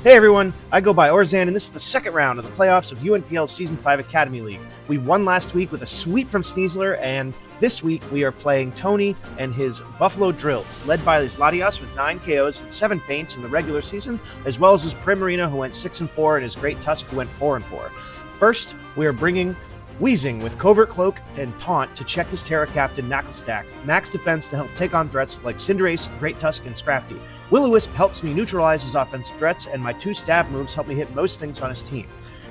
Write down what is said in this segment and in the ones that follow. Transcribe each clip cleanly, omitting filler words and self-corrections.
Hey everyone, I go by Orzan, and this is the second round of the playoffs of UNPL Season 5 Academy League. We won last week with a sweep from Sneasler, and this week we are playing Tony and his Buffalo Drills, led by his Latias with 9 KOs and 7 feints in the regular season, as well as his Primarina who went 6-4 and his Great Tusk who went 4-4. First, we are bringing Wheezing with Covert Cloak and Taunt to check his Terra Captain Knuckle Stack, Max Defense to help take on threats like Cinderace, Great Tusk, and Scrafty. Will-O-Wisp helps me neutralize his offensive threats, and my 2 stab moves help me hit most things on his team.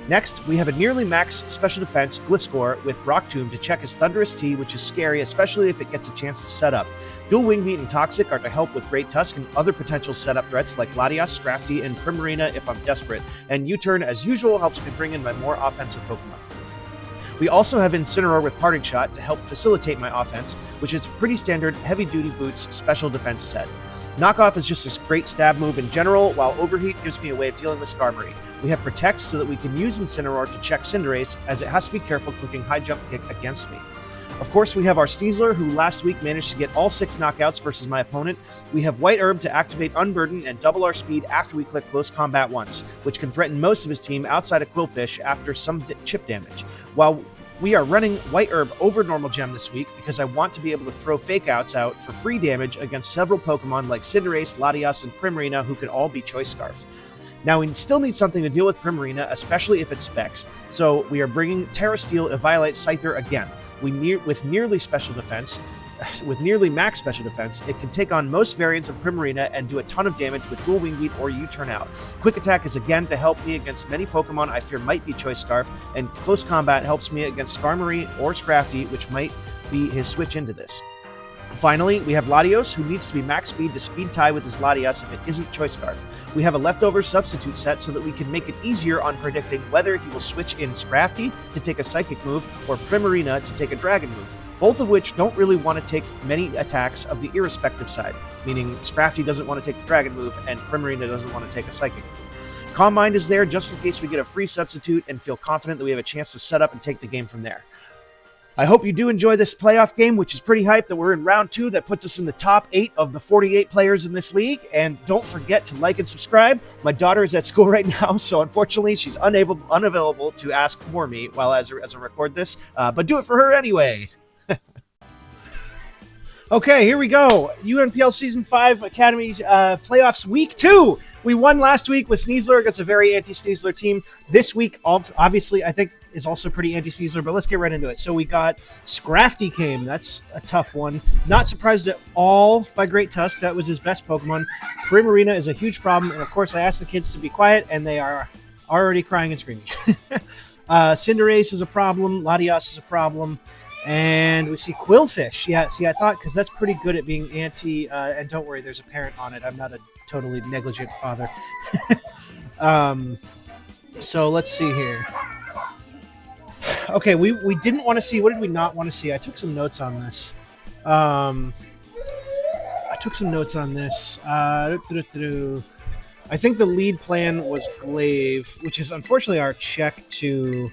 Next, we have a nearly max special defense Gliscor with Rock Tomb to check his Thunderous T, which is scary, especially if it gets a chance to set up. Dual Wing Beat and Toxic are to help with Great Tusk and other potential setup threats like Latias, Scrafty, and Primarina if I'm desperate, and U-Turn, as usual, helps me bring in my more offensive Pokemon. We also have Incineroar with Parting Shot to help facilitate my offense, which is a pretty standard heavy-duty boots special defense set. Knockoff is just a great stab move in general, while Overheat gives me a way of dealing with Skarmory. We have Protect so that we can use Incineroar to check Cinderace, as it has to be careful clicking High Jump Kick against me. Of course, we have our Sneasler, who last week managed to get all 6 knockouts versus my opponent. We have White Herb to activate Unburden and double our speed after we click Close Combat once, which can threaten most of his team outside of Quillfish after some chip damage. While we are running White Herb over Normal Gem this week because I want to be able to throw Fake Outs out for free damage against several Pokemon like Cinderace, Latias, and Primarina, who could all be Choice Scarf. Now, we still need something to deal with Primarina, especially if it specs, so we are bringing Terra Steel Eviolite Scyther again. With nearly max special defense, it can take on most variants of Primarina and do a ton of damage with Dual Wing Beat or U-Turn Out. Quick Attack is again to help me against many Pokemon I fear might be Choice Scarf, and Close Combat helps me against Skarmory or Scrafty, which might be his switch into this. Finally, we have Latios, who needs to be max speed to speed tie with his Latias if it isn't Choice Scarf. We have a leftover substitute set so that we can make it easier on predicting whether he will switch in Scrafty to take a Psychic move or Primarina to take a Dragon move, both of which don't really want to take many attacks of the irrespective side, meaning Scrafty doesn't want to take the Dragon move and Primarina doesn't want to take a Psychic move. Calm Mind is there just in case we get a free substitute and feel confident that we have a chance to set up and take the game from there. I hope you do enjoy this playoff game, which is pretty hype that we're in round 2. That puts us in the top 8 of the 48 players in this league. And don't forget to like and subscribe. My daughter is at school right now, so unfortunately she's unavailable to ask for me while as I record this. But do it for her anyway. Okay, here we go. UNPL Season 5 Academy Playoffs Week 2. We won last week with Sneasler against a very anti-Sneasler team. This week, obviously, I think is also pretty anti-Sneasler, but let's get right into it. So we got Scrafty came. That's a tough one. Not surprised at all by Great Tusk. That was his best Pokemon. Primarina is a huge problem, and of course I asked the kids to be quiet, and they are already crying and screaming. Cinderace is a problem. Latias is a problem. And we see Quillfish. Yeah, see, I thought, because that's pretty good at being anti, and don't worry, there's a parent on it. I'm not a totally negligent father. So let's see here. Okay, we didn't want to see, what did we not want to see? I took some notes on this. I think the lead plan was Glaive, which is unfortunately our check to...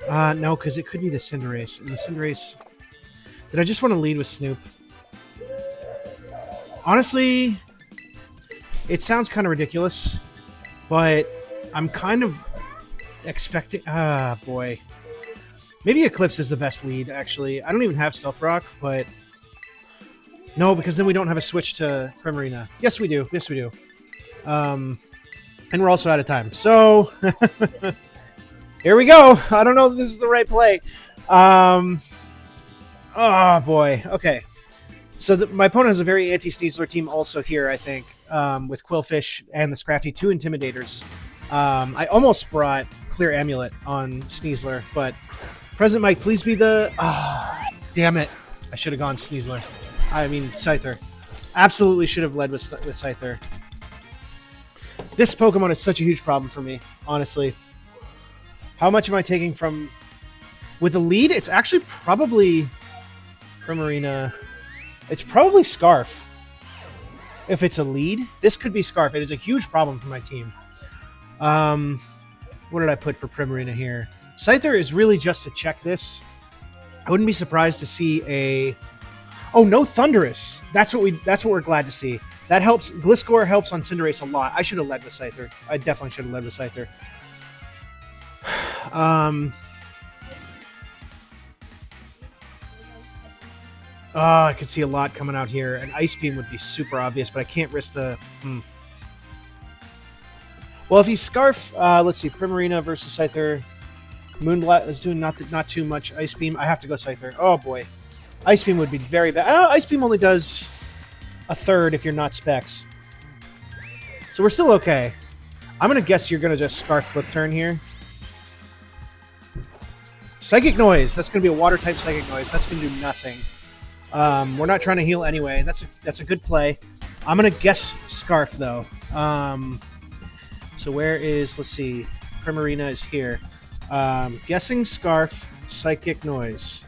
no, because it could be the Cinderace. And the Cinderace... Did I just want to lead with Snoop? Honestly, it sounds kind of ridiculous, but I'm kind of expecting... boy. Maybe Eclipse is the best lead, actually. I don't even have Stealth Rock, but... No, because then we don't have a switch to Primarina. Yes, we do. Yes, we do. And we're also out of time. So... Here we go. I don't know if this is the right play. Oh, boy. Okay. So my opponent has a very anti-Sneasler team also here, I think, with Quillfish and the Scrafty, 2 Intimidators. I almost brought Clear Amulet on Sneasler, but President Mike, please be the... damn it. I should have gone Sneasler. I mean, Scyther. Absolutely should have led with Scyther. This Pokemon is such a huge problem for me, honestly. How much am I taking from... With the lead, it's actually probably Primarina. It's probably Scarf. If it's a lead, this could be Scarf. It is a huge problem for my team. What did I put for Primarina here? Scyther is really just to check this. I wouldn't be surprised to see a... Oh, no Thunderous. That's what we're glad to see. That helps. Gliscor helps on Cinderace a lot. I should have led with Scyther. I definitely should have led with Scyther. I could see a lot coming out here. An Ice Beam would be super obvious, but I can't risk the... Well, if you Scarf, let's see, Primarina versus Scyther. Moonblast is doing not too much. Ice Beam, I have to go Scyther. Oh, boy. Ice Beam would be very bad. Ice Beam only does a third if you're not Specs. So we're still okay. I'm going to guess you're going to just Scarf Flip Turn here. Psychic Noise. That's going to be a Water-type Psychic Noise. That's going to do nothing. We're not trying to heal anyway. That's a good play. I'm going to guess Scarf, though. So where is... Let's see. Primarina is here. Guessing Scarf, Psychic Noise.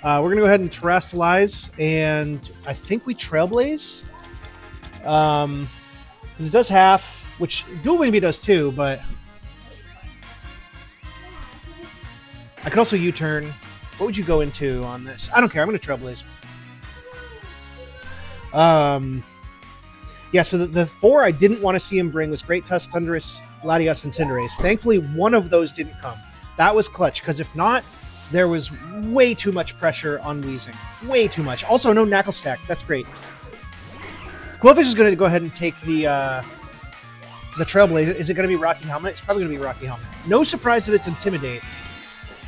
We're going to go ahead and Terrastalize, and I think we Trailblaze. Because it does half, which Dual Wing Beat does too, but... I could also U-turn. What would you go into on this? I don't care. I'm going to Trailblaze. Yeah, so the 4 I didn't want to see him bring was Great Tusk, Thundurus, Latios, and Cinderace. Thankfully, one of those didn't come. That was clutch, because if not, there was way too much pressure on Weezing. Way too much. Also, no Knuckle Stack. That's great. Quillfish is going to go ahead and take the Trailblaze. Is it going to be Rocky Helmet? It's probably going to be Rocky Helmet. No surprise that it's Intimidate.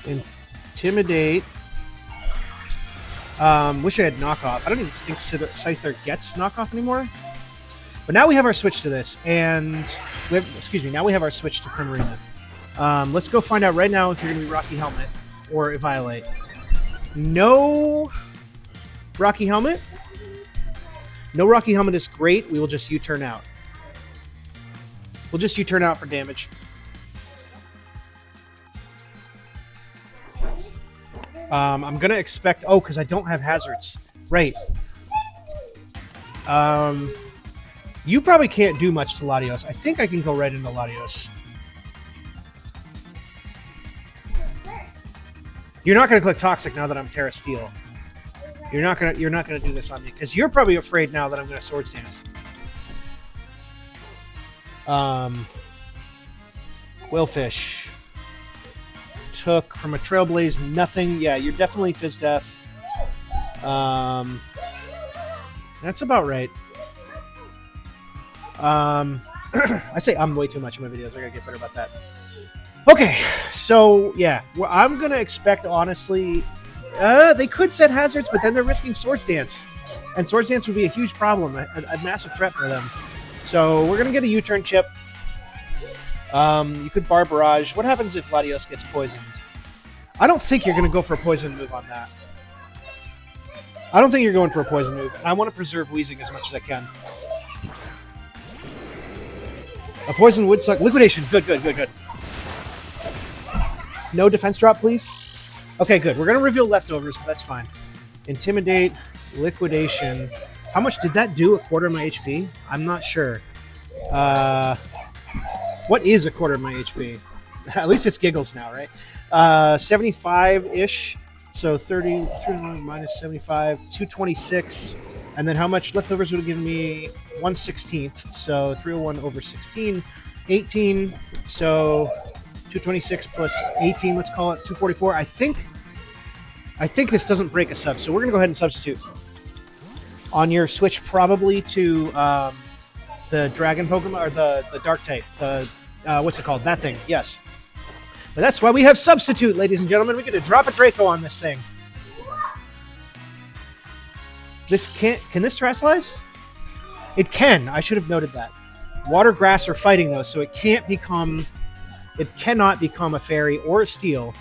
Intimidate. Wish I had Knockoff. I don't even think Scyther gets Knockoff anymore. But now we have our switch to this, and now we have our switch to Primarina. Let's go find out right now if you're going to be Rocky Helmet or Eviolite. No Rocky Helmet. No Rocky Helmet is great. We will just U-turn out. We'll just U-turn out for damage. I'm going to expect... Oh, because I don't have hazards. Right. You probably can't do much to Latios. I think I can go right into Latios. You're not going to click Toxic now that I'm Terra Steel. You're not gonna do this on me because you're probably afraid now that I'm going to Sword Stance. Quillfish took from a Trailblaze nothing. Yeah, you're definitely Fizz Def. That's about right. I say I'm way too much in my videos. I gotta get better about that. Okay, so yeah, well, I'm gonna expect honestly. They could set hazards, but then they're risking Sword Stance, and Sword Stance would be a huge problem, a massive threat for them. So we're gonna get a U-turn chip. You could Bar Barrage. What happens if Latios gets poisoned? I don't think you're gonna go for a poison move on that. I don't think you're going for a poison move. I want to preserve Weezing as much as I can. A poison would suck. Liquidation. Good. No defense drop, please. Okay, good. We're going to reveal leftovers, but that's fine. Intimidate, Liquidation. How much did that do? A quarter of my HP? I'm not sure. What is a quarter of my HP? At least it's giggles now, right? 75-ish. So 30 minus 75, 226. And then how much leftovers would have given me 1/16th? So 301 over 16, 18. So 226 plus 18, let's call it 244. I think this doesn't break a sub, so we're going to go ahead and substitute. On your switch probably to the Dragon Pokemon, or the Dark type. What's it called? That thing, yes. But that's why we have Substitute, ladies and gentlemen. We get to drop a Draco on this thing. Can this Terrastalize? It can. I should have noted that. Water, Grass are fighting though, so it cannot become a Fairy or a Steel.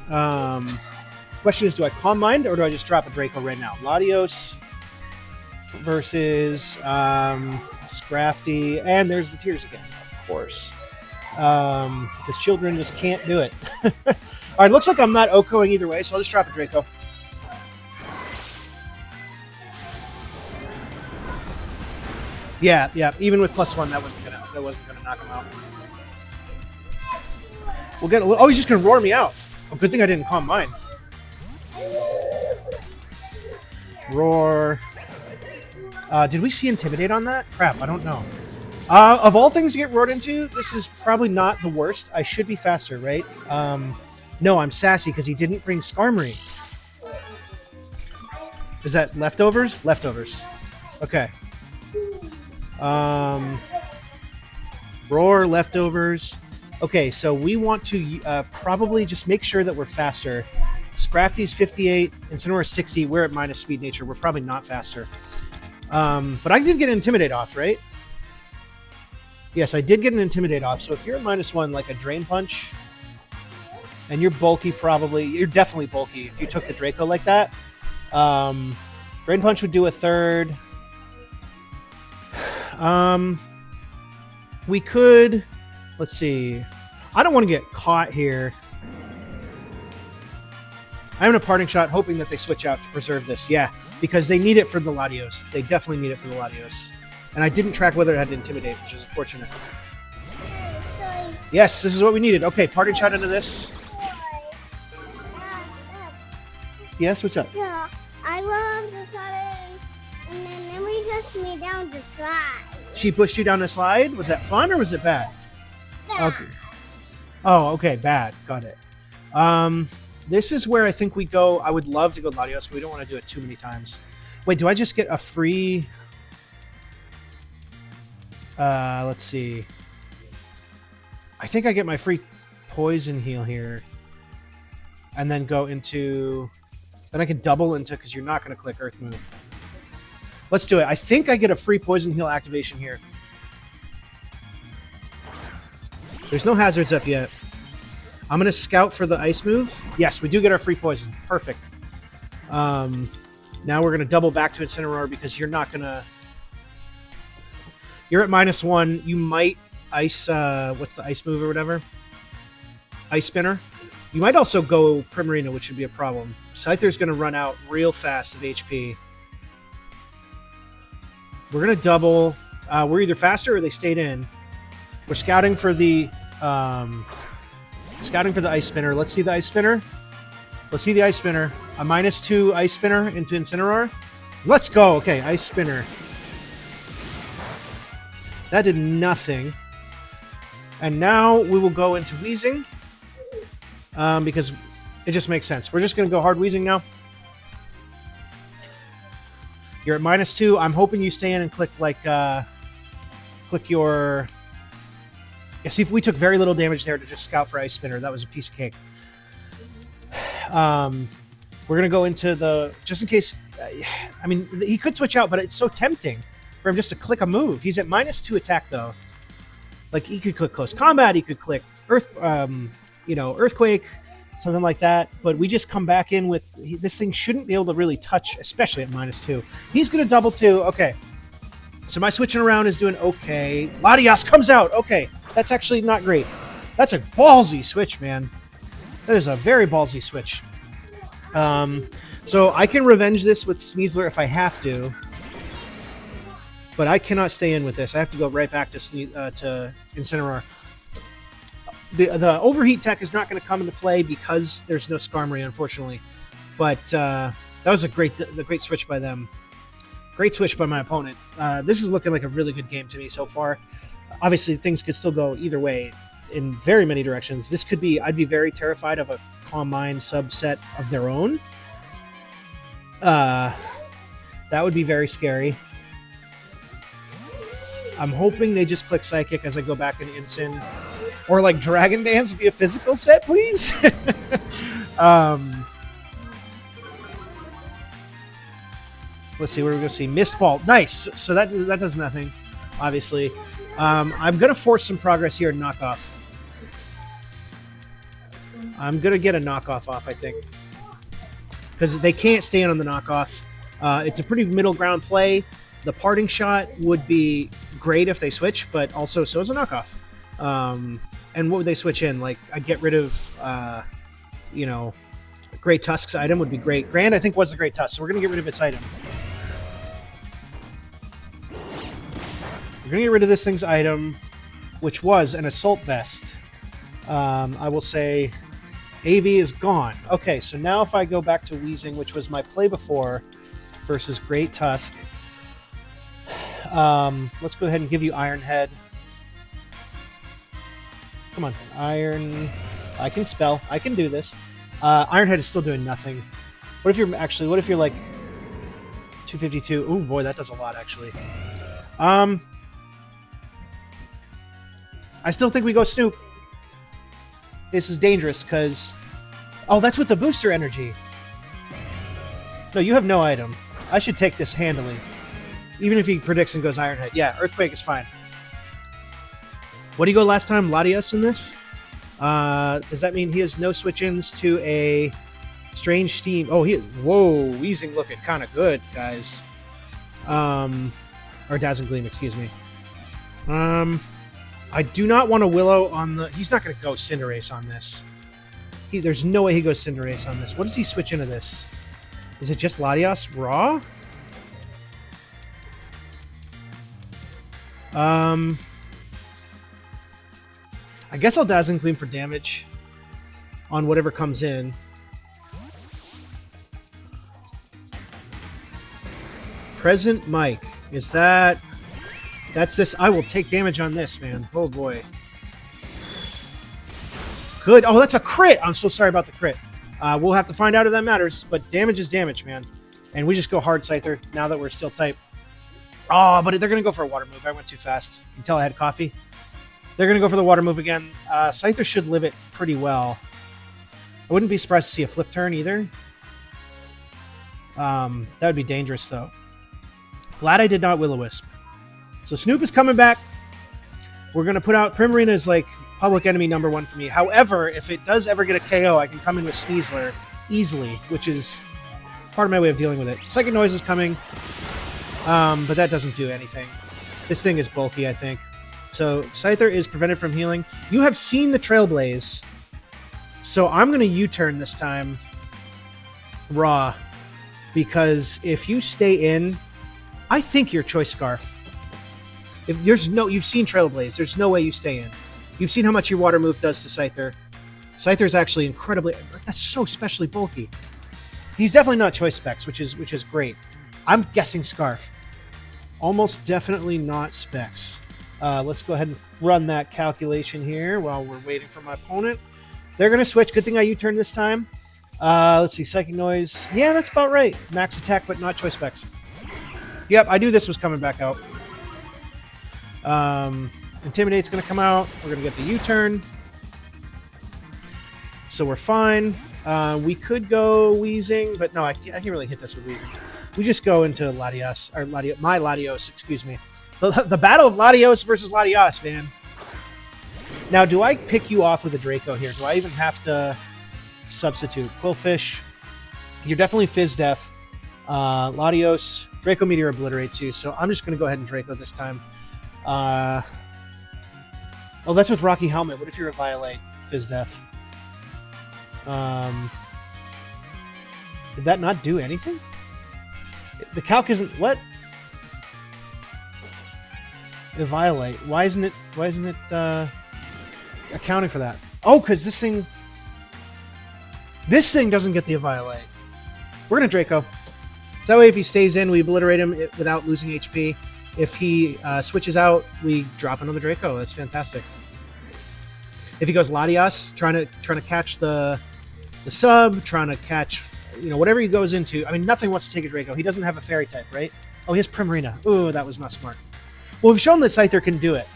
Question is, do I Calm Mind or do I just drop a Draco right now? Latios versus Scrafty, and there's the Tears again, of course. Because children just can't do it. All right, looks like I'm not OHKOing either way, so I'll just drop a Draco. Yeah. Even with +1, that wasn't gonna knock him out. We'll get a little. Oh, he's just gonna roar me out. Oh, good thing I didn't Calm Mind. Roar. Did we see Intimidate on that? Crap, I don't know. Of all things to get roared into, this is probably not the worst. I should be faster, right? No, I'm sassy because he didn't bring Skarmory. Is that leftovers? Leftovers. Okay. Roar, leftovers. Okay, so we want to probably just make sure that we're faster. Scrafty's 58, Incineroar's 60. We're at minus speed nature. We're probably not faster. But I did get an Intimidate off, right? Yes, I did get an Intimidate off. So if you're at -1, like a Drain Punch, and you're bulky probably, you're definitely bulky if you took the Draco like that. Drain Punch would do a third. We could, let's see. I don't want to get caught here. I'm in a Parting Shot hoping that they switch out to preserve this. Yeah, because they need it for the Latios. They definitely need it for the Latios. And I didn't track whether it had to Intimidate, which is unfortunate. Yes, this is what we needed. Okay, Parting Shot into this. Yes, what's up? So, I went on the slide and then Emily pushed me down the slide. She pushed you down the slide? Was that fun or was it bad? Bad. Okay. Oh, okay, bad. Got it. This is where I think we go. I would love to go Latios, but we don't want to do it too many times. Wait, do I just get a free... let's see. I think I get my free Poison Heal here. And then go into... Then I can double into... Because you're not going to click Earth Move. Let's do it. I think I get a free Poison Heal activation here. There's no hazards up yet. I'm going to scout for the Ice move. Yes, we do get our free Poison. Perfect. Now we're going to double back to Incineroar because you're not going to... You're at -1. You might Ice... what's the Ice move or whatever? Ice Spinner. You might also go Primarina, which would be a problem. Scyther's going to run out real fast of HP. We're going to double. We're either faster or they stayed in. We're scouting for the Ice Spinner. Let's see the Ice Spinner. Let's see the Ice Spinner. A -2 Ice Spinner into Incineroar. Let's go. Okay, Ice Spinner. That did nothing. And now we will go into Wheezing. Because it just makes sense. We're just going to go hard Wheezing now. You're at -2. I'm hoping you stay in and click like click your... Yeah, see, if we took very little damage there to just scout for Ice Spinner, that was a piece of cake. We're going to go into the... Just in case... I mean, he could switch out, but it's so tempting for him just to click a move. He's at -2 attack, though. Like, he could click Close Combat, he could click Earthquake, something like that. But we just come back in with... This thing shouldn't be able to really touch, especially at -2. He's going to double 2. Okay. So my switching around is doing okay. Latias comes out. Okay. That's actually not great. That's a ballsy switch, man. That is a very ballsy switch. So I can revenge this with Sneasler if I have to. But I cannot stay in with this. I have to go right back to Incineroar. The overheat tech is not going to come into play because there's no Skarmory, unfortunately. But that was a great switch by them. Great switch by my opponent. This is looking like a really good game to me so far. Obviously, things could still go either way in very many directions. This could be... I'd be very terrified of a Calm Mind subset of their own. That would be very scary. I'm hoping they just click Psychic as I go back into Incin. Or like Dragon Dance be a physical set, please? Let's see, where we go see Mist Ball. Nice. So that does nothing, obviously. I'm going to force some progress here and knock off. I'm going to get a knockoff off, I think. Because they can't stay in on the knockoff. It's a pretty middle ground play. The Parting Shot would be great if they switch, but also so is a knockoff. And what would they switch in? Like, I'd get rid of, Great Tusk's item would be great. Grand, I think, was the Great Tusk, so we're going to get rid of its item. We're going to get rid of this thing's item, which was an Assault Vest. I will say AV is gone. Okay, so now if I go back to Wheezing, which was my play before, versus Great Tusk, Let's go ahead and give you Iron Head. Come on, Iron. I can spell. I can do this. Iron Head is still doing nothing. What if you're like 252? Ooh, boy, that does a lot, actually. I still think we go Snoop. This is dangerous, because... Oh, that's with the booster energy. No, you have no item. I should take this handily. Even if he predicts and goes Iron Head. Yeah, Earthquake is fine. What do you go last time? Latias in this? Does that mean he has no switch-ins to a Strange Steam? Oh, whoa, Weezing looking kind of good, guys. Or Dazzling Gleam, excuse me. I do not want a Willow on the... He's not going to go Cinderace on this. There's no way he goes Cinderace on this. What does he switch into this? Is it just Latias raw? I guess I'll Dazzling Gleam for damage on whatever comes in. Present Mike. Is that... That's this... I will take damage on this, man. Oh, boy. Good. Oh, that's a crit! I'm so sorry about the crit. We'll have to find out if that matters, but damage is damage, man. And we just go hard Scyther now that we're still type. Oh, but they're going to go for a water move. I went too fast until I had coffee. They're going to go for the water move again. Scyther should live it pretty well. I wouldn't be surprised to see a flip turn either. That would be dangerous, though. Glad I did not Will-O-Wisp. So Snoop is coming back. We're going to put out... Primarina is like public enemy #1 for me. However, if it does ever get a KO, I can come in with Sneasler easily, which is part of my way of dealing with it. Psychic Noise is coming, but that doesn't do anything. This thing is bulky, I think. So Scyther is prevented from healing. You have seen the Trailblaze, so I'm going to U-turn this time raw, because if you stay in, I think you're Choice Scarf. If there's no, you've seen Trailblaze. There's no way you stay in. You've seen how much your water move does to Scyther. Scyther's actually incredibly... That's so specially bulky. He's definitely not Choice Specs, which is great. I'm guessing Scarf. Almost definitely not Specs. Let's go ahead and run that calculation here while we're waiting for my opponent. They're going to switch. Good thing I U-turned this time. Let's see. Psychic Noise. Yeah, that's about right. Max attack, but not Choice Specs. Yep, I knew this was coming back out. Intimidate's going to come out. We're going to get the U-turn. So we're fine. We could go Weezing, but no, I can't really hit this with Weezing. We just go into Latias, or my Latios, excuse me. The battle of Latios versus Latias, man. Now, do I pick you off with a Draco here? Do I even have to substitute? Quillfish, you're definitely Fizz Death. Latios, Draco Meteor obliterates you, so I'm just going to go ahead and Draco this time. Oh, that's with Rocky Helmet. What if you're a Violate? Fizz Death. Did that not do anything? The calc isn't... What? The Violate. Why isn't it accounting for that? Oh, because this thing doesn't get the Violate. We're going to Draco. So that way if he stays in, we obliterate him without losing HP. If he switches out, we drop another Draco. That's fantastic. If he goes Latias, trying to catch the sub, trying to catch, whatever he goes into. I mean, nothing wants to take a Draco. He doesn't have a Fairy type, right? Oh, he has Primarina. Ooh, that was not smart. Well, we've shown that Scyther can do it.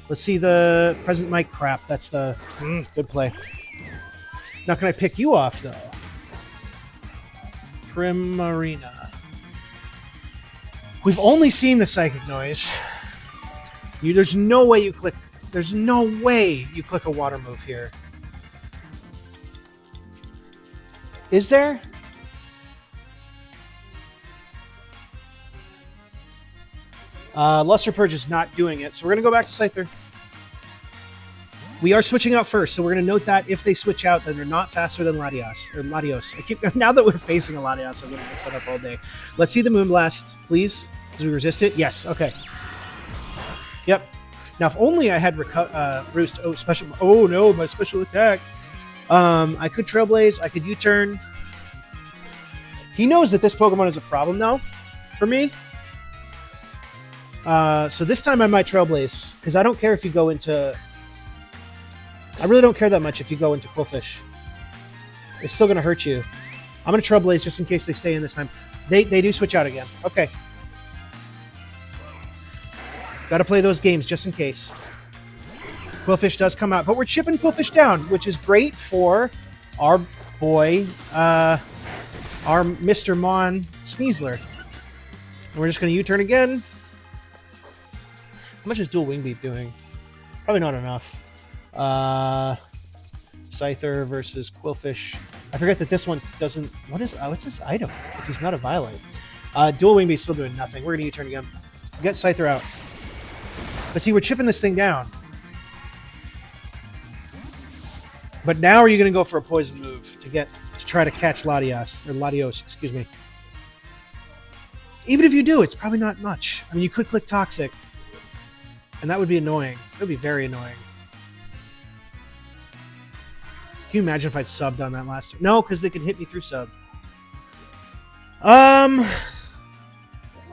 Let's see the Present Mike crap. That's the good play. Now, can I pick you off, though? Primarina. We've only seen the Psychic Noise. There's no way you click a water move here. Is there? Luster Purge is not doing it, so we're going to go back to Scyther. We are switching out first, so we're going to note that if they switch out, then they're not faster than Latios. Now that we're facing a Latios, I'm going to mix that up all day. Let's see the Moonblast, please. Does we resist it? Yes. Okay. Yep. Now, if only I had Roost. Oh, special. Oh, no, my special attack. I could Trailblaze. I could U-turn. He knows that this Pokemon is a problem, though. for me. So this time I might Trailblaze, because I don't care if you go into... I really don't care that much if you go into Quillfish. It's still going to hurt you. I'm going to Trailblaze just in case they stay in this time. They do switch out again. Okay. Got to play those games just in case. Quillfish does come out, but we're chipping Quillfish down, which is great for our boy, our Mr. Mon Sneasler. And we're just going to U-turn again. How much is dual wing beat doing? Probably not enough. Scyther versus Quillfish. I forget that this one doesn't... what's this item if he's not a Violet? Dual wing beat's still doing nothing. We're going to U-turn again. Get Scyther out. But see, we're chipping this thing down. But now are you going to go for a poison move to try to catch Latios, excuse me. Even if you do, it's probably not much. I mean, you could click Toxic, and that would be annoying. It would be very annoying. Can you imagine if I'd subbed on that last turn? No, because they could hit me through sub. I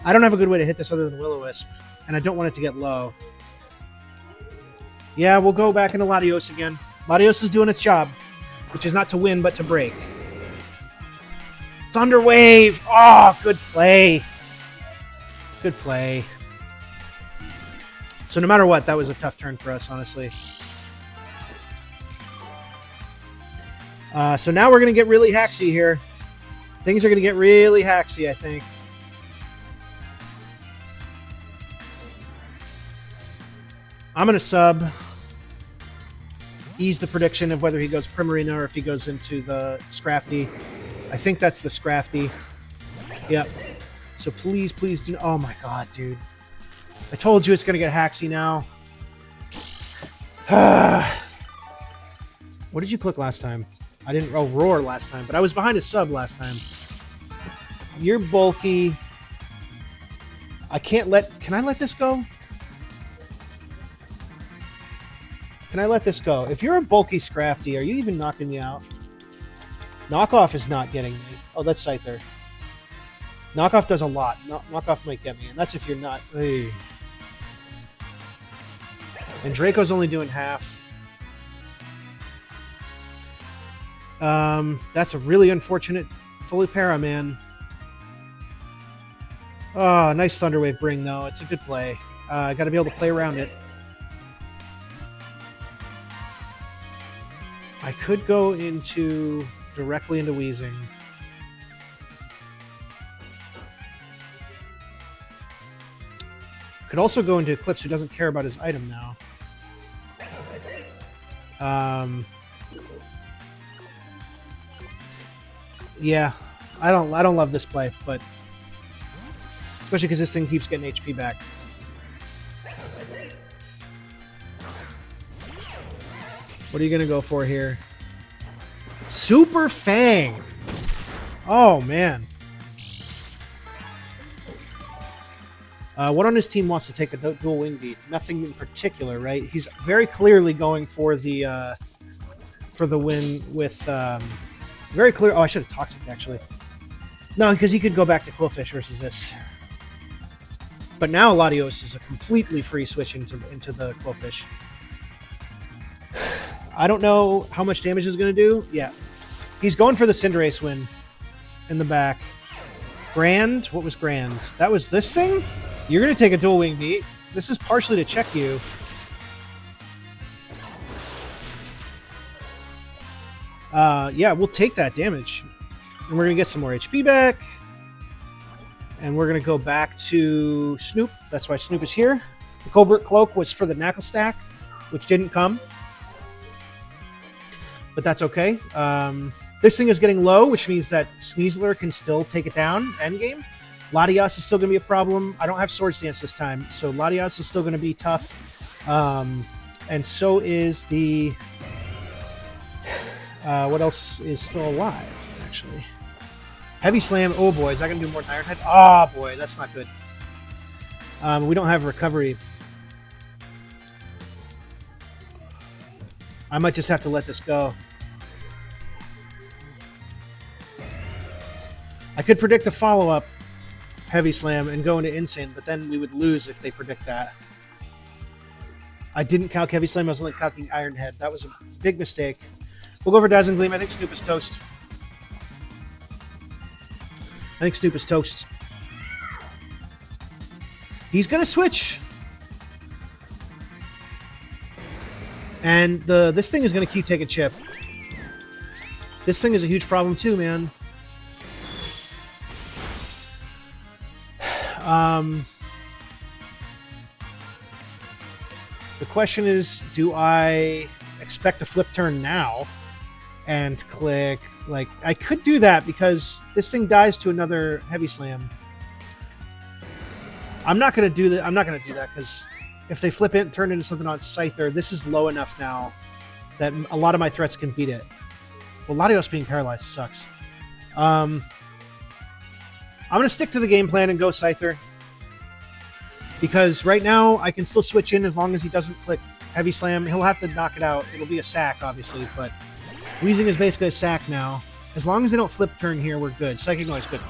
don't have a good way to hit this other than Will-O-Wisp, and I don't want it to get low. Yeah, we'll go back into Latios again. Latios is doing its job, which is not to win, but to break. Thunder Wave! Oh, good play. Good play. So no matter what, that was a tough turn for us, honestly. So now we're going to get really hacksy here. Things are going to get really hacksy, I think. I'm going to sub. Ease the prediction of whether he goes Primarina or if he goes into the Scrafty. I think that's the Scrafty. Yep. So please, please do... Oh my god, dude. I told you it's going to get hacksy now. What did you click last time? I didn't... Oh, Roar last time. But I was behind a sub last time. You're bulky. I can't let... Can I let this go? Can I let this go? If you're a bulky Scrafty, are you even knocking me out? Knockoff is not getting me. Oh, that's Scyther. Knockoff does a lot. Knockoff might get me, and that's if you're not... Hey. And Draco's only doing half. That's a really unfortunate fully para, man. Oh, nice Thunderwave bring, though. It's a good play. I got to be able to play around it. I could go directly into Wheezing. Could also go into Eclipse, who doesn't care about his item now. Yeah, I don't love this play, but especially because this thing keeps getting HP back. What are you going to go for here? Super Fang! Oh, man. What on his team wants to take a dual wing beat? Nothing in particular, right? He's very clearly going for the win with... very clear... Oh, I should have Toxic, actually. No, because he could go back to Quillfish versus this. But now Latios is a completely free switch into the Quillfish. I don't know how much damage is going to do. Yeah. He's going for the Cinderace win in the back. Grand? What was Grand? That was this thing? You're going to take a dual wing beat. This is partially to check you. Yeah, we'll take that damage. And we're going to get some more HP back. And we're going to go back to Snoop. That's why Snoop is here. The Covert Cloak was for the Knackle stack, which didn't come. But that's okay. This thing is getting low, which means that Sneasler can still take it down endgame. Latias is still going to be a problem. I don't have Swords Dance this time, so Latias is still going to be tough. And so is the... what else is still alive, actually? Heavy Slam. Oh, boy. Is that going to do more than Iron Head? Oh, boy. That's not good. We don't have Recovery. I might just have to let this go. I could predict a follow-up. Heavy Slam and go into Insane, but then we would lose if they predict that. I didn't calc Heavy Slam, I was only calculating Iron Head. That was a big mistake. We'll go for Dazzling Gleam. I think Snoop is toast. He's going to switch. And this thing is going to keep taking chip. This thing is a huge problem too, man. The question is, do I expect a flip turn now and click? Like, I could do that because this thing dies to another Heavy Slam. I'm not going to do that. I'm not going to do that because if they flip it and turn into something on Scyther, this is low enough now that a lot of my threats can beat it. Well, Latios being paralyzed sucks. I'm going to stick to the game plan and go Scyther. Because right now, I can still switch in as long as he doesn't click Heavy Slam. He'll have to knock it out. It'll be a sack, obviously, but Weezing is basically a sack now. As long as they don't flip turn here, we're good. Psychic Noise, good.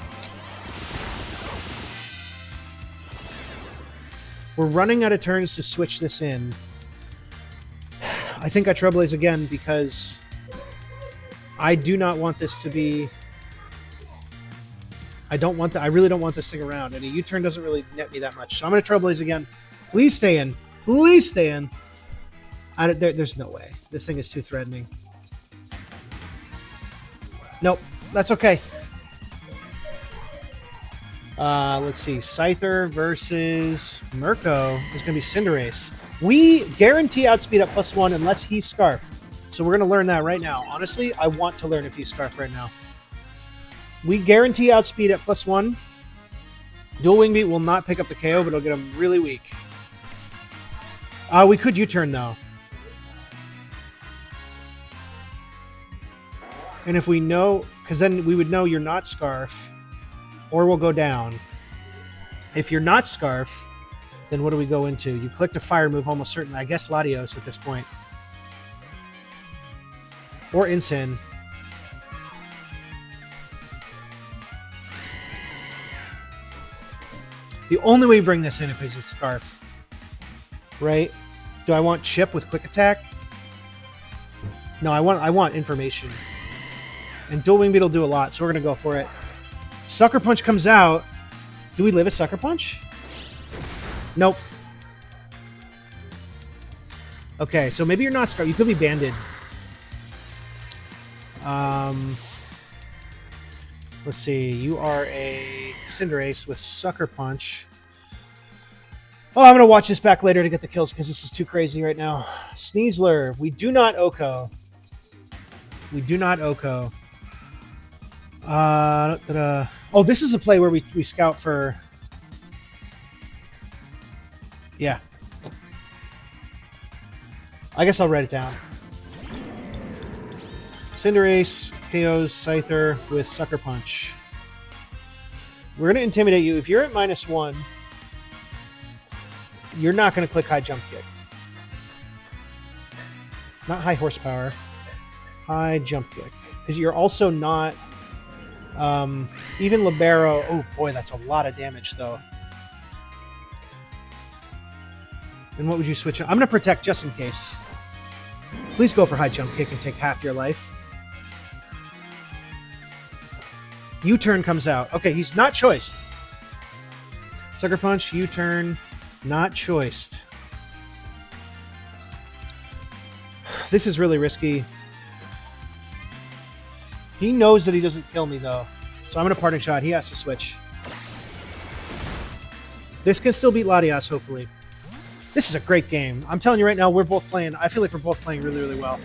We're running out of turns to switch this in. I think I Trailblaze again because I do not want this to be... I really don't want this thing around, and a U-turn doesn't really net me that much. So I'm going to Trailblaze again. Please stay in. Please stay in. There's no way. This thing is too threatening. Nope. That's okay. Let's see. Scyther versus Mirko is going to be Cinderace. We guarantee outspeed at +1 unless he's Scarf. So we're going to learn that right now. Honestly, I want to learn if he's Scarf right now. We guarantee outspeed at +1. Dual Wing Beat will not pick up the KO, but it'll get him really weak. We could U-turn, though. And if we know... Because then we would know you're not Scarf. Or we'll go down. If you're not Scarf, then what do we go into? You clicked a fire move almost certainly. I guess Latios at this point. Or Insane. The only way you bring this in if it's a Scarf. Right? Do I want Chip with Quick Attack? No, I want Information. And Dual Wing Beat will do a lot, so we're going to go for it. Sucker Punch comes out. Do we live a Sucker Punch? Nope. Okay, so maybe you're not Scarf. You could be Banded. Let's see. You are a Cinderace with Sucker Punch. Oh, I'm going to watch this back later to get the kills because this is too crazy right now. Sneasler. We do not Oko. We do not Oko. Oh, this is a play where we scout for... Yeah. I guess I'll write it down. Cinderace KOs Scyther with Sucker Punch. We're going to intimidate you. If you're at -1, you're not going to click High Jump Kick. Not High Horsepower. High Jump Kick. Because you're also not... even Libero... Oh, boy, that's a lot of damage, though. And what would you switch on? I'm going to Protect just in case. Please go for High Jump Kick and take half your life. U-turn comes out. Okay, he's not choiced. Sucker Punch, U-turn, not choiced. This is really risky. He knows that he doesn't kill me, though. So I'm going to Parting Shot. He has to switch. This can still beat Latias, hopefully. This is a great game. I'm telling you right now, we're both playing... I feel like we're both playing really, really well.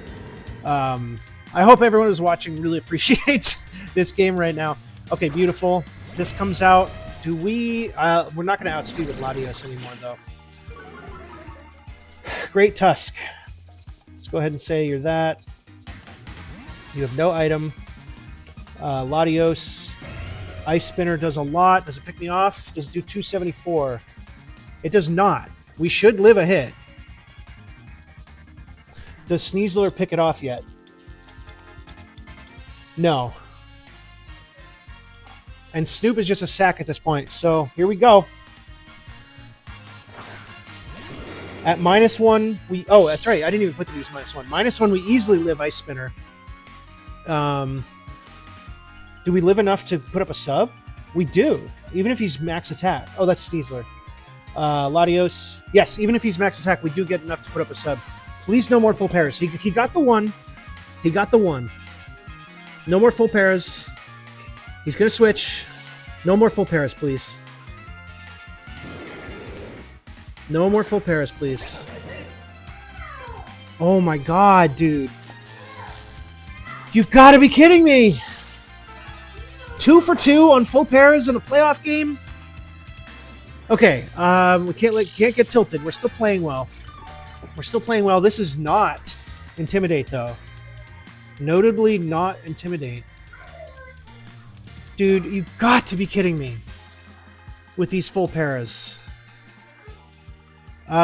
I hope everyone who's watching really appreciates this game right now. Okay, beautiful. This comes out. Do we... we're not going to outspeed with Latios anymore, though. Great Tusk. Let's go ahead and say you're that. You have no item. Latios. Ice Spinner does a lot. Does it pick me off? Does it do 274? It does not. We should live a hit. Does Sneasler pick it off yet? No. And Snoop is just a sack at this point. So here we go. At -1, we... Oh, that's right. I didn't even put the use -1. -1, we easily live Ice Spinner. Do we live enough to put up a sub? We do. Even if he's max attack. Oh, that's Sneasler. Latios. Yes, even if he's max attack, we do get enough to put up a sub. Please, no more full pairs. He got the one. He got the one. No more full pairs. He's going to switch. No more full pairs, please. No more full pairs, please. Oh my god, dude. You've got to be kidding me. 2 for 2 on full pairs in a playoff game? Okay, we can't get tilted. We're still playing well. We're still playing well. This is not Intimidate, though. Notably not Intimidate. Dude, you've got to be kidding me. With these full pairs.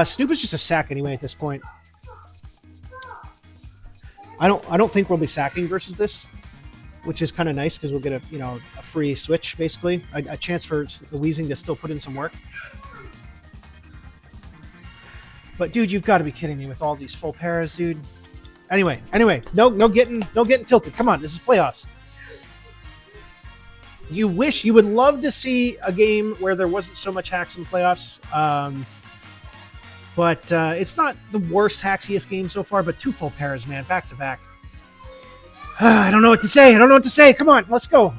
Snoop is just a sack anyway at this point. I don't think we'll be sacking versus this, which is kind of nice because we'll get a free switch basically, a chance for the Weezing to still put in some work. But dude, you've got to be kidding me with all these full pairs, dude. Anyway, no getting tilted. Come on, this is playoffs. You would love to see a game where there wasn't so much hacks in playoffs. But it's not the worst hacksiest game so far, but 2 full pairs, man, back to back. I don't know what to say. Come on, let's go.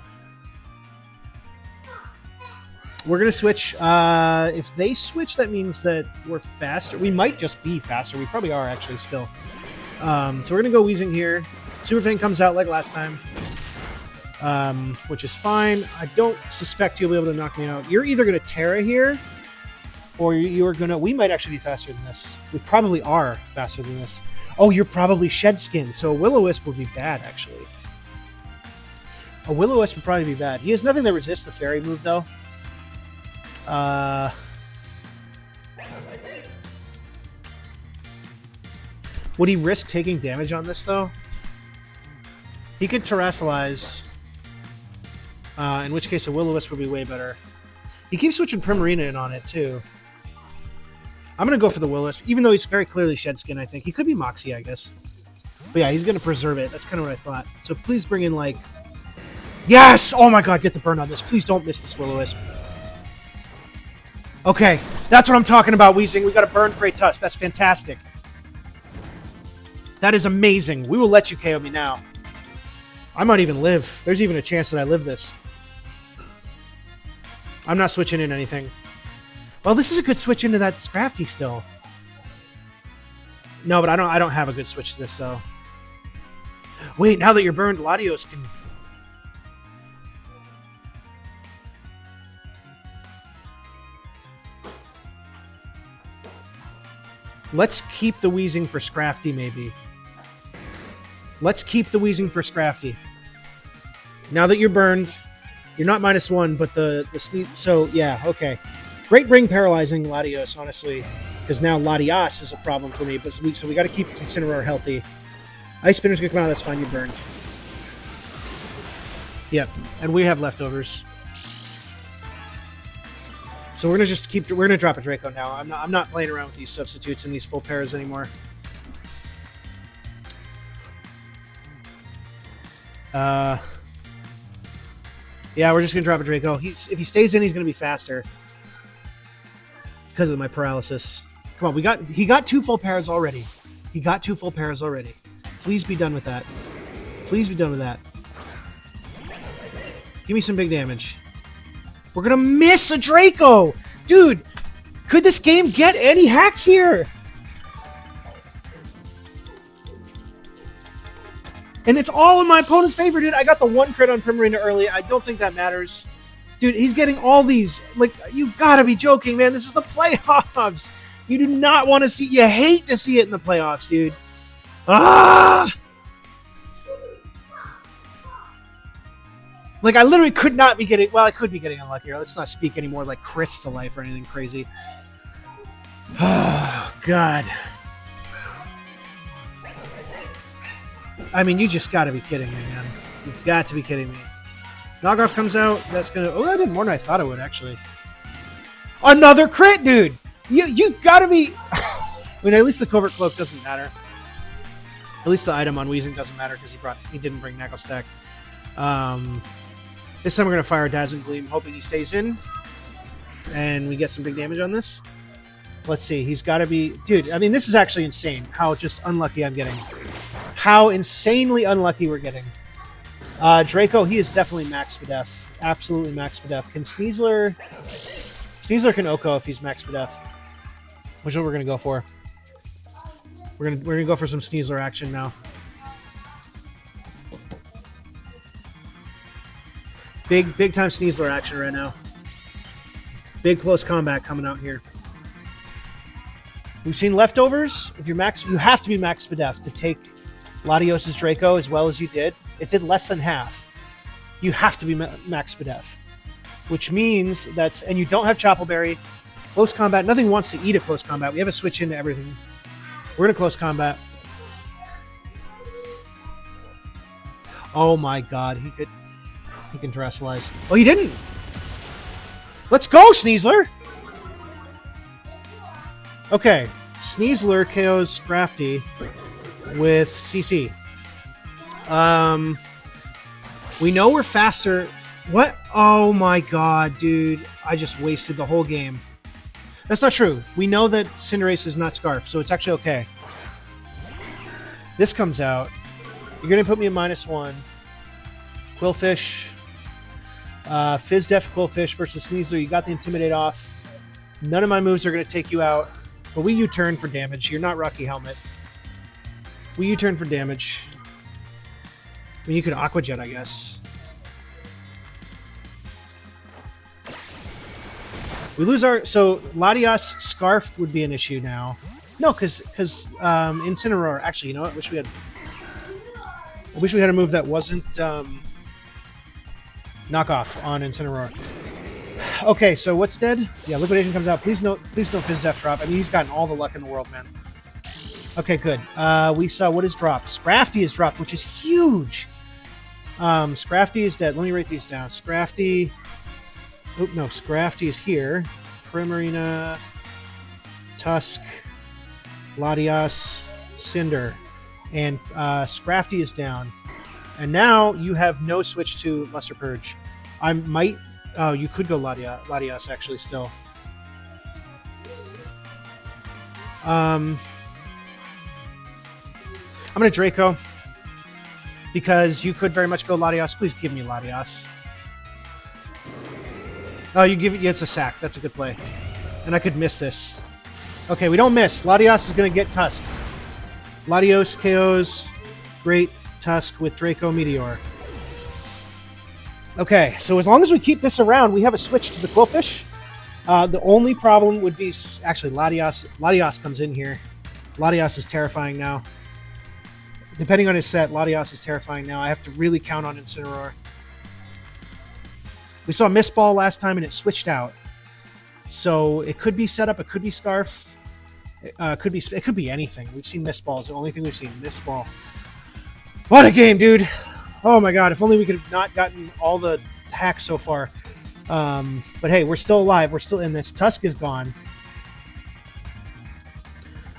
We're going to switch. If they switch, that means that we're faster. We might just be faster. We probably are, actually, still. So we're going to go Weezing here. Super Fang comes out like last time, which is fine. I don't suspect you'll be able to knock me out. You're either going to Terra here, or you're going to... We might actually be faster than this. We probably are faster than this. Oh, you're probably Shed Skin, so a Will-O-Wisp would be bad, actually. A Will-O-Wisp would probably be bad. He has nothing that resists the Fairy move, though. Would he risk taking damage on this, though? He could Terrasilize, in which case a Will-O-Wisp would be way better. He keeps switching Primarina in on it, too. I'm going to go for the Will-O-Wisp, even though he's very clearly Shed Skin, I think. He could be Moxie, I guess. But yeah, he's going to preserve it. That's kind of what I thought. So please bring in, like... Yes! Oh my god, get the burn on this. Please don't miss this Will-O-Wisp. Okay, that's what I'm talking about, Weezing. We got a burned Great Tusk. That's fantastic. That is amazing. We will let you KO me now. I might even live. There's even a chance that I live this. I'm not switching in anything. Well, this is a good switch into that Scrafty still. No, but I don't have a good switch to this, though. Wait, now that you're burned, Latios can... Let's keep the Weezing for Scrafty, maybe. Let's keep the Weezing for Scrafty. Now that you're burned, you're not -1, but the sneak... So, yeah, okay. Great Ring Paralyzing Latios, honestly, because now Latias is a problem for me, but so we got to keep Incineroar healthy. Ice Spinner's going to come out, that's fine, you're burned. Yep, and we have leftovers. So we're gonna drop a Draco now. I'm not playing around with these substitutes and these full pairs anymore. Yeah, we're just gonna drop a Draco. If he stays in, he's gonna be faster because of my paralysis. Come on, he got 2 full pairs already. He got 2 full pairs already. Please be done with that. Please be done with that. Give me some big damage. We're gonna miss a Draco! Dude, could this game get any hacks here? And it's all in my opponent's favor, dude. I got the 1 crit on Primarina early. I don't think that matters. Dude, he's getting all these. Like, you gotta be joking, man. This is the playoffs. You do not want to see... You hate to see it in the playoffs, dude. Ah! Like, I literally could not be getting... Well, I could be getting unluckier. Let's not speak anymore like crits to life or anything crazy. Oh, God. I mean, you just gotta be kidding me, man. You've got to be kidding me. Knockoff comes out. That's gonna. Oh, that did more than I thought it would actually. Another crit, dude. You gotta be. I mean, at least the covert cloak doesn't matter. At least the item on Weezing doesn't matter because he didn't bring Knuckle Stack. This time we're gonna fire Dazzling Gleam, hoping he stays in, and we get some big damage on this. Let's see. He's got to be, dude. I mean, this is actually insane. How just unlucky I'm getting. How insanely unlucky we're getting. Draco, he is definitely max Spadef. Absolutely max Spadef. Can Sneasler? Sneasler can Oko if he's max Spadef. Which is what we're gonna go for. We're gonna go for some Sneasler action now. Big time Sneasler action right now. Big close combat coming out here. We've seen leftovers. If you're max, you have to be max Spadef to take Latios's Draco as well as you did. It did less than half. You have to be max Spadef, which means that's, and you don't have Choppleberry. Close combat. Nothing wants to eat a close combat. We have a switch into everything. We're gonna close combat. Oh my god, he can terrestrialize. Oh, he didn't. Let's go, Sneasler. Okay, Sneasler KOs Scrafty with CC. We know we're faster. What? Oh my god, dude. I just wasted the whole game. That's not true. We know that Cinderace is not Scarf, so it's actually okay. This comes out. You're going to put me at -1. Quillfish. Fizdef Quillfish versus Sneasler. You got the Intimidate off. None of my moves are going to take you out. But we U-turn for damage. You're not Rocky Helmet. We U-turn for damage. I mean, you could Aqua Jet, I guess. We lose our... So, Latias Scarf would be an issue now. No, because Incineroar... Actually, you know what? I wish we had a move that wasn't knockoff on Incineroar. Okay, so what's dead? Yeah, Liquidation comes out. Please no Fizdef drop. I mean, he's gotten all the luck in the world, man. Okay, good. We saw what is dropped. Scrafty is dropped, which is huge. Scrafty is dead. Let me write these down. Scrafty... Oh, no, Scrafty is here. Primarina, Tusk, Latias, Cinder. And Scrafty is down. And now you have no switch to Luster Purge. I might... Oh, you could go Latias, actually, still. I'm going to Draco. Because you could very much go Latias. Please give me Latias. Oh, you give it. Yeah, it's a sack. That's a good play. And I could miss this. Okay, we don't miss. Latias is going to get Tusk. Latios KOs. Great Tusk with Draco Meteor. Okay, so as long as we keep this around, we have a switch to the Quillfish. The only problem would be... Actually, Latias. Latias comes in here. Latias is terrifying now. Depending on his set, Latias is terrifying now. I have to really count on Incineroar. We saw Mist Ball last time, and it switched out. So it could be setup. It could be Scarf. It could be anything. We've seen Mist Ball. It's the only thing we've seen. Mist Ball. What a game, dude. Oh, my God. If only we could have not gotten all the hacks so far. But, hey, we're still alive. We're still in this. Tusk is gone.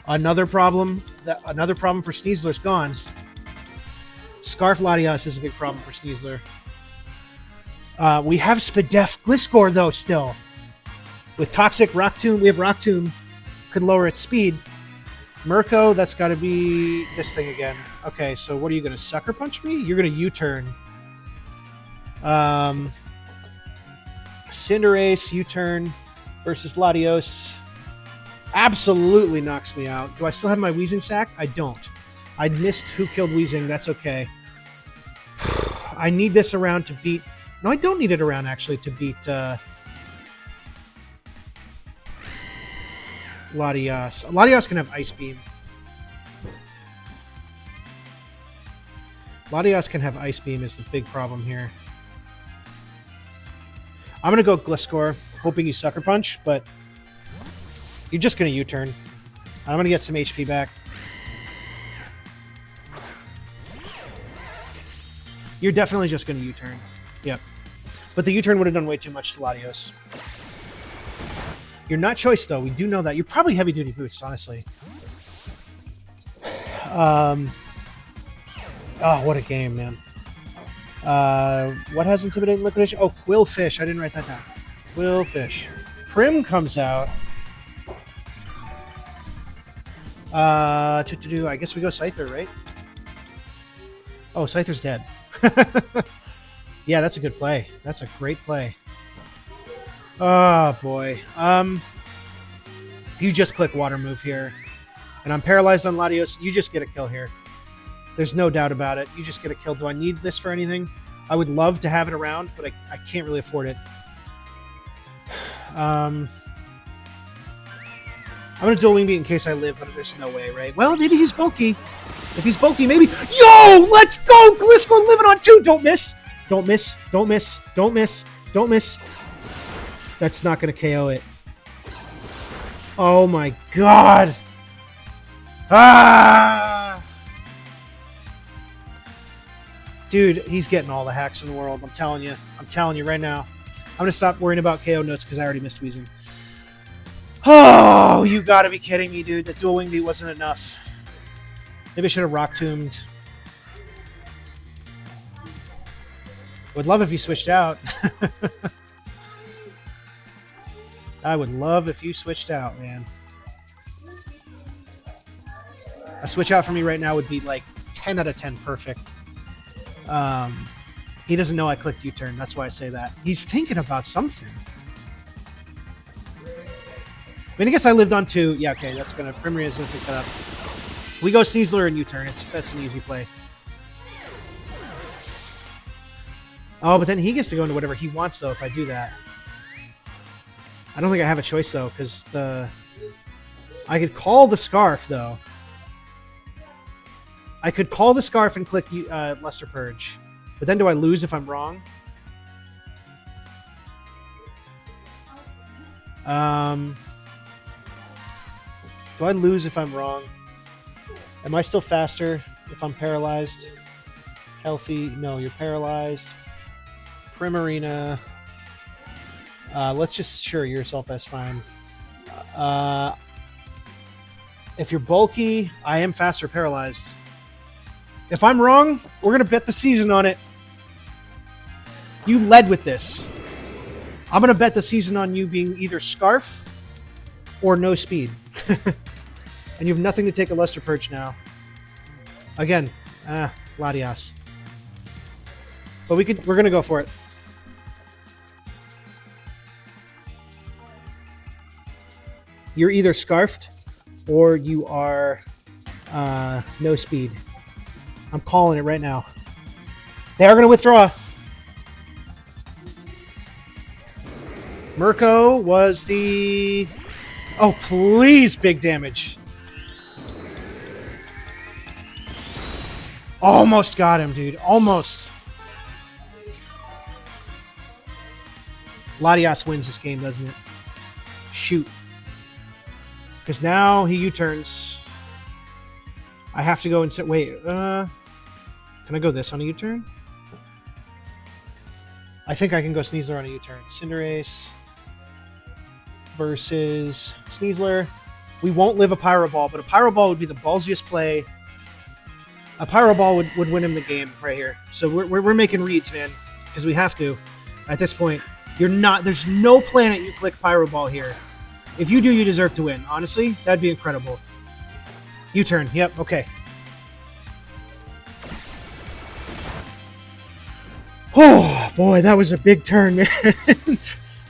Another problem for Sneasler's gone. Scarf Latias is a big problem for Sneasler. We have Spadef Gliscor, though, still. With Toxic Rock Tomb, we have Rock Tomb. Could lower its speed. Murko, that's got to be this thing again. Okay, so what are you going to Sucker Punch me? You're going to U-turn. Cinderace, U-turn versus Latios. Absolutely knocks me out. Do I still have my Weezing sack? I don't. I missed Who Killed Weezing. That's okay. I need this around to beat... No, I don't need it around, actually, to beat Latias. Latias can have Ice Beam. Latias can have Ice Beam is the big problem here. I'm going to go Gliscor, hoping you Sucker Punch, but you're just going to U-turn. I'm going to get some HP back. You're definitely just going to U-turn. Yep. But the U-turn would have done way too much to Latios. You're not choice, though. We do know that. You're probably heavy-duty boots, honestly. Oh, what a game, man. What has intimidating liquidation? Oh, Quillfish. I didn't write that down. Quillfish. Prim comes out. I guess we go Scyther, right? Oh, Scyther's dead. Yeah, that's a good play. That's a great play. Oh, boy. You just click water move here. And I'm paralyzed on Latios. You just get a kill here. There's no doubt about it. You just get a kill. Do I need this for anything? I would love to have it around, but I can't really afford it. I'm going to dual wing beat in case I live, but there's no way, right? Well, maybe he's bulky. If he's bulky, maybe... Yo! Let's go! Gliscor living on 2! Don't miss! Don't miss. Don't miss. Don't miss. Don't miss. That's not going to KO it. Oh my god! Ah! Dude, he's getting all the hacks in the world. I'm telling you. I'm telling you right now. I'm going to stop worrying about KO notes because I already missed Wheezing. Oh, you gotta be kidding me, dude. That dual wing beat wasn't enough. Maybe I should have rock tombed. Would love if you switched out. I would love if you switched out, man. A switch out for me right now would be like 10 out of 10 perfect. He doesn't know I clicked U-turn. That's why I say that. He's thinking about something. I mean, I guess I lived on 2. Yeah, okay, that's gonna... Primaria's gonna pick that up. We go Sneasler and U-turn. That's an easy play. Oh, but then he gets to go into whatever he wants, though, if I do that. I don't think I have a choice, though, because the... I could call the Scarf, though. I could call the Scarf and click Luster Purge. But then do I lose if I'm wrong? Do I lose if I'm wrong? Am I still faster if I'm paralyzed? Healthy? No, you're paralyzed. Primarina. Let's just... Sure, yourself as fine. If you're bulky, I am faster paralyzed. If I'm wrong, we're going to bet the season on it. You led with this. I'm going to bet the season on you being either Scarf or no speed. And you have nothing to take a Luster Purge now. Again, Latias. But we're going to go for it. You're either Scarfed or you are no speed. I'm calling it right now. They are going to withdraw. Mirko was the... Oh, please, big damage. Almost got him, dude. Almost. Latias wins this game, doesn't it? Shoot. Because now he U-turns. I have to go and sit... Wait, can I go this on a U-turn? I think I can go Sneasler on a U-turn. Cinderace versus Sneasler. We won't live a Pyro Ball, but a Pyro Ball would be the ballsiest play. A Pyro Ball would win him the game right here. So we're making reads, man, because we have to. At this point, you're not... There's no planet you click Pyro Ball here. If you do, you deserve to win. Honestly, that'd be incredible. U-turn. Yep. Okay. Oh boy, that was a big turn, man.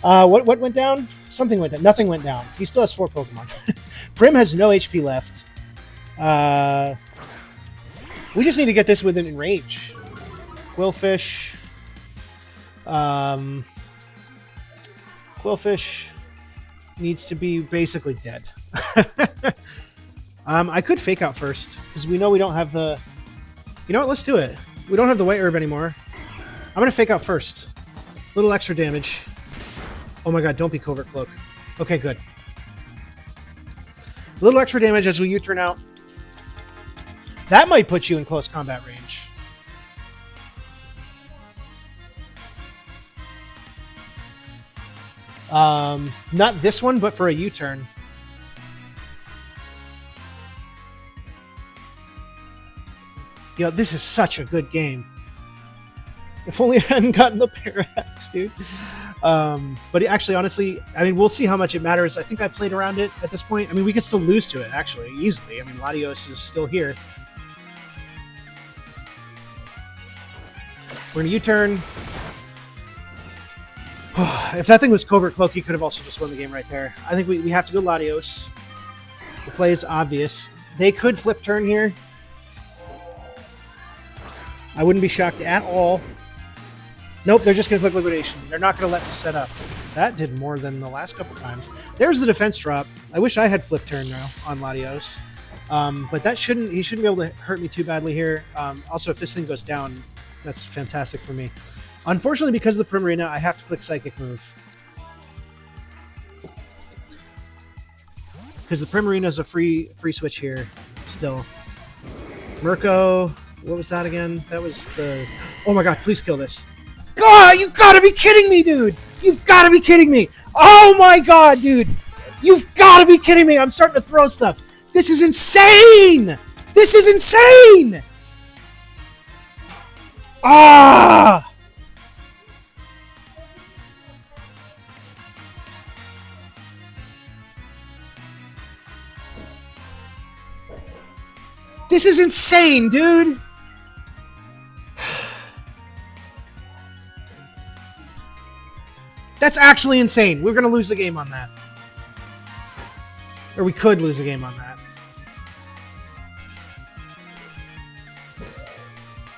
What went down? Something went down. Nothing went down. He still has 4 Pokemon. Prim has no HP left. We just need to get this within range. Quillfish. Quillfish needs to be basically dead. I could fake out first, because we know we don't have the... You know what? Let's do it. We don't have the white herb anymore. I'm going to fake out first. Little extra damage. Oh my god, don't be Covert Cloak. Okay, good. A little extra damage as we U-turn out. That might put you in close combat range. Not this one, but for a U-turn. Yo, this is such a good game. If only I hadn't gotten the Parax, dude. But actually, honestly, I mean, we'll see how much it matters. I think I played around it at this point. I mean, we could still lose to it, actually, easily. I mean, Latios is still here. We're going to U-turn. If that thing was Covert Cloak, he could have also just won the game right there. I think we have to go Latios. The play is obvious. They could flip turn here. I wouldn't be shocked at all. Nope, they're just going to click Liquidation. They're not going to let me set up. That did more than the last couple times. There's the defense drop. I wish I had flip turn now on Latios. But that he shouldn't be able to hurt me too badly here. Also, if this thing goes down, that's fantastic for me. Unfortunately, because of the Primarina, I have to click Psychic Move. Because the Primarina is a free switch here still. Mirko, what was that again? That was the... Oh my god, please kill this. God, you gotta be kidding me, dude! You've gotta be kidding me! Oh my god, dude! You've gotta be kidding me! I'm starting to throw stuff. This is insane! This is insane! Ah! This is insane, dude! That's actually insane. We're going to lose the game on that. Or we could lose the game on that.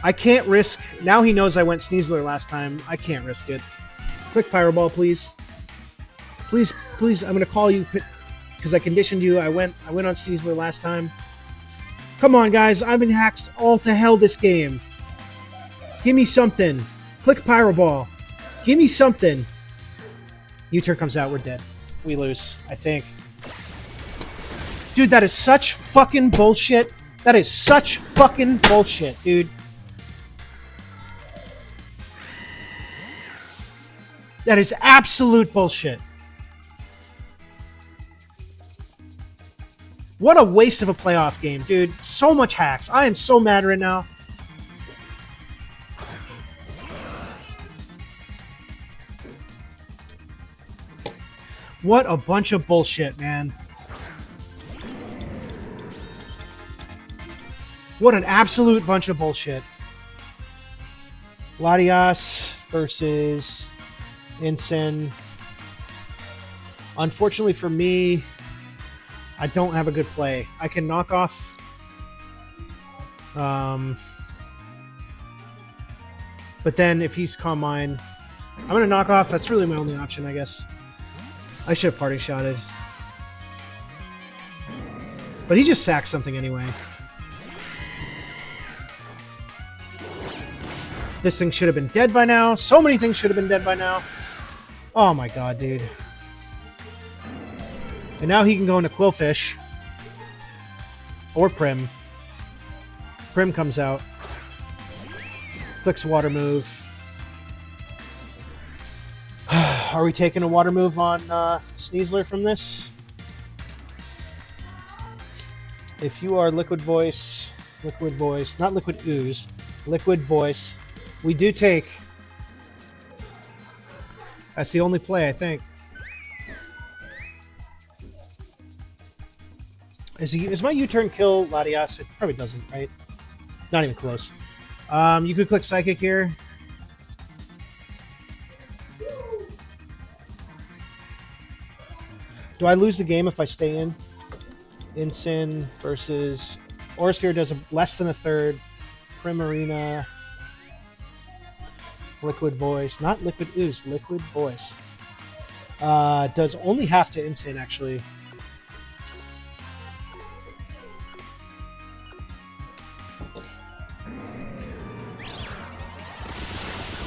I can't risk... Now he knows I went Sneasler last time. I can't risk it. Click Pyro Ball, please. Please, please. I'm going to call you because I conditioned you. I went on Sneasler last time. Come on, guys. I've been hacked all to hell this game. Give me something. Click Pyro Ball. Give me something. U-turn comes out. We're dead. We lose, I think. Dude, that is such fucking bullshit. That is such fucking bullshit, dude. That is absolute bullshit. What a waste of a playoff game, dude. So much hacks. I am so mad right now. What a bunch of bullshit, man. What an absolute bunch of bullshit. Latias versus Incin. Unfortunately for me, I don't have a good play. I can knock off... but then if he's Calm Mind, I'm going to knock off. That's really my only option, I guess. I should have party shotted. But he just sacked something anyway. This thing should have been dead by now. So many things should have been dead by now. Oh my god, dude. And now he can go into Quillfish. Or Prim. Prim comes out. Clicks Water Move. Are we taking a Water Move on Sneasler from this? If you are Liquid Voice, not Liquid Ooze, Liquid Voice, we do take. That's the only play, I think. Is my U-turn kill Latias? It probably doesn't, right? Not even close. You could click Psychic here. Do I lose the game if I stay in? Incin versus... Aurasphere does less than a third. Primarina. Liquid Voice. Not Liquid Ooze. Liquid Voice. Does only half to Incin, actually.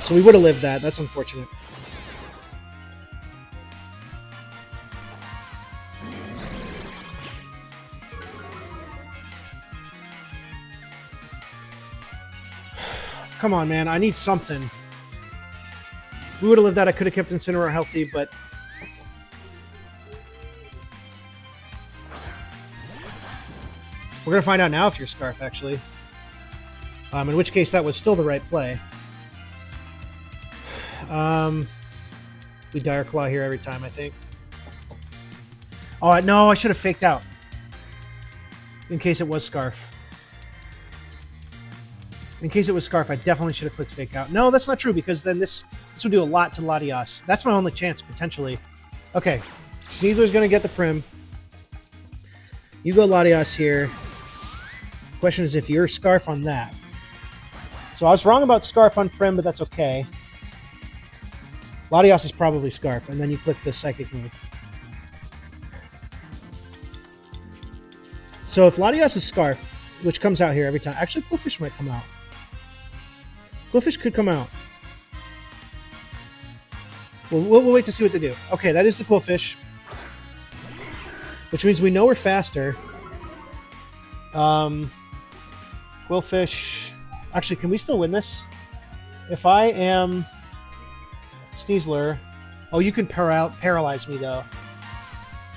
So we would have lived that. That's unfortunate. Come on, man. I need something. We would have lived that. I could have kept Incineroar healthy, but We're going to find out now if you're Scarf, actually. In which case, that was still the right play. We Dire Claw here every time, I think. Oh, no, I should have faked out. In case it was Scarf. In case it was Scarf, I definitely should have clicked fake out. No, that's not true, because then this would do a lot to Latias. That's my only chance, potentially. Okay, Sneasler's going to get the Prim. You go Latias here. Question is if you're Scarf on that. So I was wrong about Scarf on Prim, but that's okay. Latias is probably Scarf, and then you click the Psychic move. So if Latias is Scarf, which comes out here every time... Actually, Quillfish might come out. Quillfish could come out. We'll wait to see what they do. Okay, that is the Quillfish. Which means we know we're faster. Quillfish... Actually, can we still win this? If I am Sneasler... Oh, you can paralyze me, though.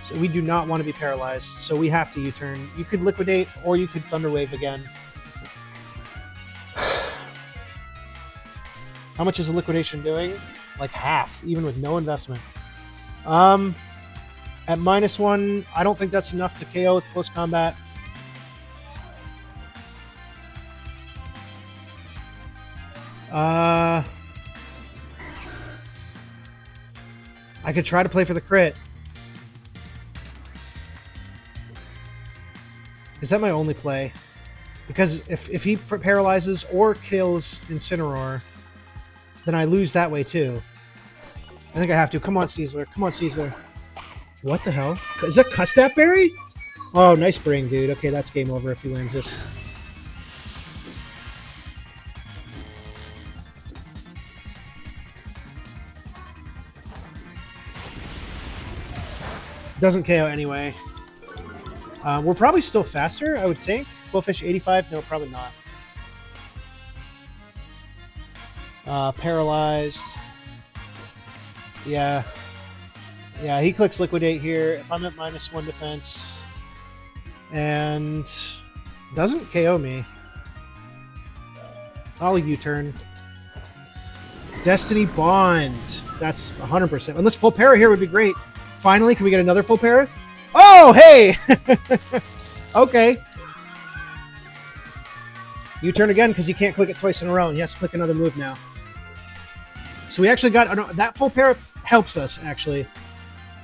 So we do not want to be paralyzed, so we have to U-turn. You could Liquidate, or you could Thunder Wave again. How much is a Liquidation doing? Like half, even with no investment. At -1, I don't think that's enough to KO with close combat. I could try to play for the crit. Is that my only play? Because if he paralyzes or kills Incineroar, then I lose that way too. I think I have to. Come on, Sneasler. Come on, Sneasler. What the hell? Is that Custap Berry? Oh, nice bring, dude. Okay, that's game over if he lands this. Doesn't KO anyway. We're probably still faster, I would think. Quillfish 85? No, probably not. Paralyzed. Yeah. Yeah, he clicks Liquidate here. If I'm at -1 defense. And doesn't KO me. I'll U-turn. Destiny Bond. That's 100%. Unless full para here would be great. Finally, can we get another full para? Oh, hey! Okay. U-turn again because he can't click it twice in a row, and he has to click another move now. So we actually got... that full para helps us, actually.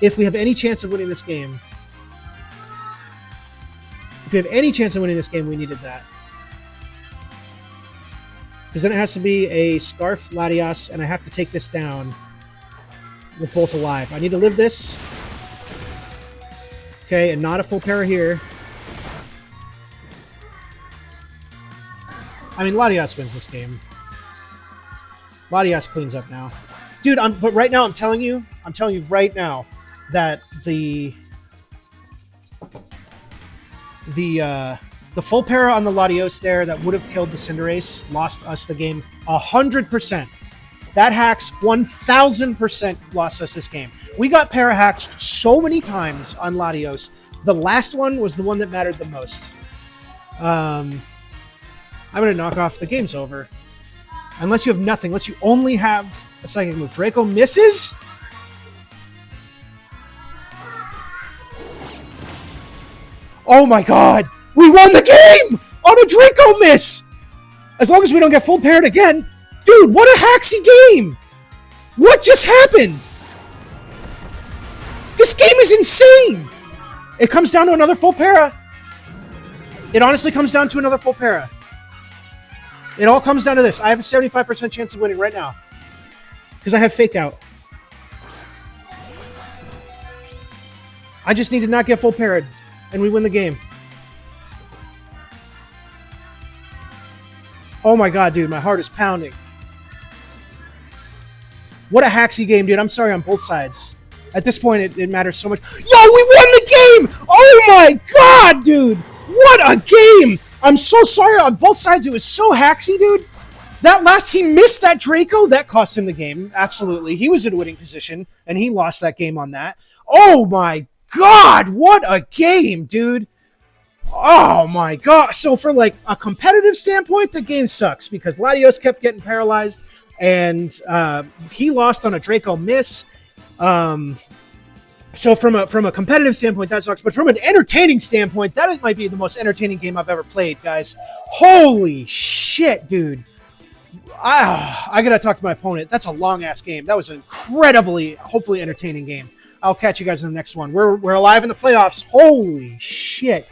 If we have any chance of winning this game. If we have any chance of winning this game, we needed that. Because then it has to be a Scarf Latias, and I have to take this down with both alive. I need to live this. Okay, and not a full para here. I mean, Latias wins this game. Latias cleans up now. Dude, but right now I'm telling you right now that the full para on the Latios there that would have killed the Cinderace lost us the game 100%. That hacks 1000% lost us this game. We got para hacks so many times on Latios. The last one was the one that mattered the most. I'm going to knock off. The game's over. Unless you have nothing. Unless you only have a Psychic move. Draco misses? Oh my god! We won the game! On a Draco miss! As long as we don't get full paired again. Dude, what a hacksy game! What just happened? This game is insane! It comes down to another full para. It honestly comes down to another full para. It all comes down to this. I have a 75% chance of winning right now. Because I have Fake Out. I just need to not get full parried. And we win the game. Oh my god, dude. My heart is pounding. What a hacksy game, dude. I'm sorry on both sides. At this point, it matters so much. Yo, we won the game! Oh my god, dude! What a game! I'm so sorry on both sides. It was so hacksy, dude. That last, he missed that Draco. That cost him the game. Absolutely. He was in winning position, and he lost that game on that. Oh my god! What a game, dude! Oh my god! So for like a competitive standpoint, the game sucks because Latios kept getting paralyzed, and he lost on a Draco miss. So from a competitive standpoint, that sucks. But from an entertaining standpoint, that might be the most entertaining game I've ever played, guys. Holy shit, dude! I gotta talk to my opponent. That's a long ass game. That was an incredibly, hopefully entertaining game. I'll catch you guys in the next one. We're alive in the playoffs. Holy shit!